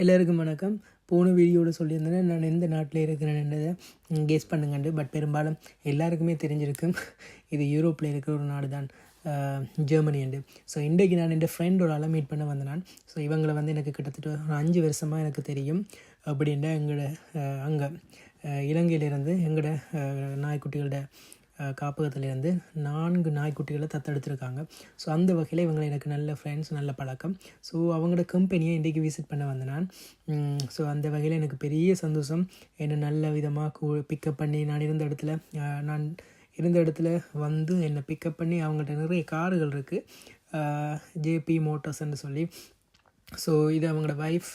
எல்லாருக்கும் வணக்கம். போன வீடியோவில் சொல்லியிருந்தேன் நான் எந்த நாட்டில் இருக்கிறேன்றதை கெஸ் பண்ணுங்கண்டு. பட் பெரும்பாலும் எல்லாருக்குமே தெரிஞ்சிருக்கும் இது யூரோப்பில் இருக்கிற ஒரு நாடு தான், ஜெர்மனி உண்டு. ஸோ இன்றைக்கு நான் என் ஃப்ரெண்டோட மீட் பண்ண வந்தேன் நான். ஸோ இவங்களை வந்து எனக்கு கிட்டத்தட்ட ஒரு 5 வருஷமாக எனக்கு தெரியும். அப்படின்னா எங்களோட அங்கே இலங்கையிலேருந்து எங்களோட நாய்க்குட்டிகளோட காப்பகத்திலேருந்து 4 நாய்க்குட்டிகளை தத்தெடுத்திருக்காங்க. ஸோ அந்த வகையில் இவங்களை எனக்கு நல்ல ஃப்ரெண்ட்ஸ், நல்ல பழக்கம். ஸோ அவங்களோட கம்பெனியை இன்றைக்கி விசிட் பண்ண வந்தேன் நான். ஸோ அந்த வகையில் எனக்கு பெரிய சந்தோஷம். என்னை நல்ல விதமாக பிக்கப் பண்ணி நான் இருந்த இடத்துல வந்து என்னை பிக்கப் பண்ணி அவங்கள்ட்ட நிறைய கார்கள் இருக்குது, ஜேபி மோட்டர்ஸ்ன்னு சொல்லி. ஸோ இது அவங்களோட வைஃப்.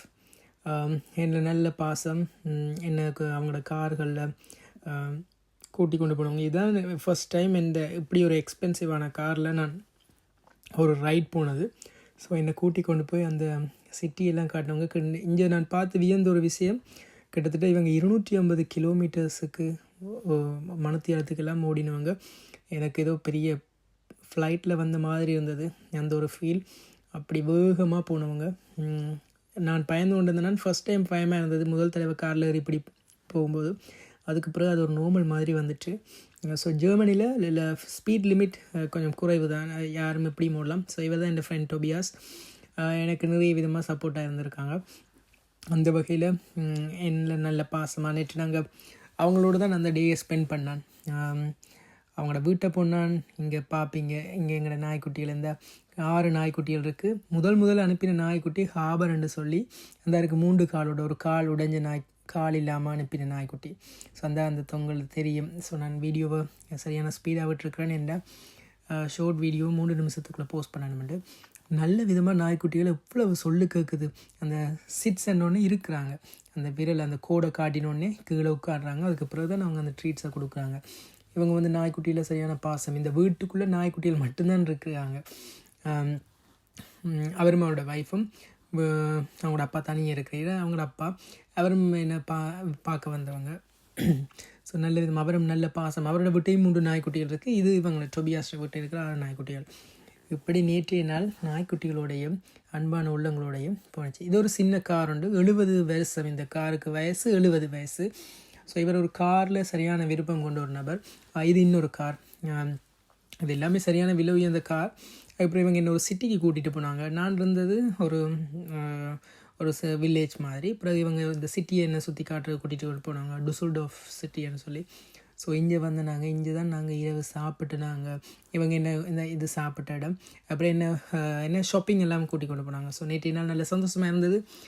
என்னை நல்ல பாசம், எனக்கு அவங்களோட கார்களில் கூட்டி கொண்டு போனவங்க. இதுதான் ஃபஸ்ட் டைம் இப்படி ஒரு எக்ஸ்பென்சிவான காரில் நான் ஒரு ரைட் போனது. ஸோ என்னை கூட்டி கொண்டு போய் அந்த சிட்டியெல்லாம் காட்டினவங்க. இங்கே நான் பார்த்து வியந்த ஒரு விஷயம், கிட்டத்தட்ட இவங்க 250 கிலோமீட்டர்ஸுக்கு மணத்தியாலத்துக்கெல்லாம் ஓடினவங்க. எனக்கு ஏதோ பெரிய ஃப்ளைட்டில் வந்த மாதிரி இருந்தது அந்த ஒரு ஃபீல். அப்படி வேகமாக போனவங்க. நான் பயந்து கொண்டு இருந்தேன். ஃபஸ்ட் டைம் பயமாக இருந்தது முதல் தடவை காரில் ஏறி இப்படி போகும்போது. அதுக்கு பிறகு அது ஒரு நார்மல் மாதிரி வந்துட்டு. ஸோ ஜெர்மனியில் இல்லை ஸ்பீட் லிமிட் கொஞ்சம் குறைவு தான், யாரும் எப்படி ஓடலாம். ஸோ இவர் தான் என் ஃப்ரெண்ட் டோபியாஸ். எனக்கு நிறைய விதமாக சப்போர்ட்டாக இருந்திருக்காங்க. அந்த வகையில் என்னில் நல்ல பாசமாக நேற்று நாங்கள் அவங்களோட தான் அந்த டேயை ஸ்பெண்ட் பண்ணான். அவங்களோட வீட்டை போனான். இங்கே பார்ப்பீங்க, இங்கே எங்களோட நாய்க்குட்டிகள் இந்த 6 நாய்க்குட்டிகள் இருக்குது. முதல் அனுப்பின நாய்க்குட்டி ஹாபர்ன்னு சொல்லி அந்த இருக்குது 3 காலோட, ஒரு கால் உடைஞ்ச கால் இல்லாமல் அனுப்பின நாய்க்குட்டி. ஸோ அந்த தொங்கலுக்கு தெரியும். ஸோ நான் வீடியோவை சரியான ஸ்பீடாக விட்டுருக்கிறேன். என்ற ஷார்ட் வீடியோ 3 நிமிஷத்துக்குள்ளே போஸ்ட் பண்ணணுமெண்டு. நல்ல விதமாக நாய்க்குட்டிகள் எவ்வளவு சொல்லு கேட்குது. அந்த சிட்ஸ்ன்னு இருக்கிறாங்க, அந்த விரல் அந்த கோடை காட்டினோடனே கீழே உட்காடுறாங்க. அதுக்கு பிறகு தான் அவங்க அந்த ட்ரீட்ஸை கொடுக்குறாங்க. இவங்க வந்து நாய்க்குட்டியில் சரியான பாசம். இந்த வீட்டுக்குள்ளே நாய்க்குட்டிகள் மட்டும்தான் இருக்கிறாங்க. அவரும் அவரோட வைஃபும், அவங்களோட அப்பா தனியாக இருக்கிற அவங்களோட அப்பா, அவரும் என்னை பார்க்க வந்தவங்க. ஸோ நல்ல விதம் அவரும் நல்ல பாசம். அவரோட வீட்டையும் 3 நாய்க்குட்டிகள் இருக்குது. இது இவங்களோட டோபியாஸ் வீட்டை இருக்கிற 6 நாய்க்குட்டிகள். இப்படி நேற்றைய நாள் நாய்க்குட்டிகளோடையும் அன்பான உள்ளங்களோடையும் போணுச்சு. இது ஒரு சின்ன கார் உண்டு, 70 வருஷம். இந்த காருக்கு வயசு 70 வயசு. ஸோ இவர் ஒரு காரில் சரியான விருப்பம் கொண்ட ஒரு நபர். இது இன்னொரு கார். இது எல்லாமே சரியான விலை உயர்ந்த கார். அப்புறம் இவங்க என்ன ஒரு சிட்டிக்கு கூட்டிகிட்டு போனாங்க. நான் இருந்தது ஒரு வில்லேஜ் மாதிரி. அப்புறம் இவங்க இந்த சிட்டியை என்ன சுற்றி காட்டுறது கூட்டிகிட்டு போனாங்க, டுசல்டோஃப் சிட்டின்னு சொல்லி. ஸோ இங்கே வந்து இங்கே தான் நாங்கள் இரவு சாப்பிட்டு இவங்க இது சாப்பிட்ட இடம். அப்புறம் என்ன ஷாப்பிங் எல்லாம் கூட்டி கொண்டு போனாங்க. ஸோ நேற்று நாள் நல்ல சந்தோஷமாக இருந்தது.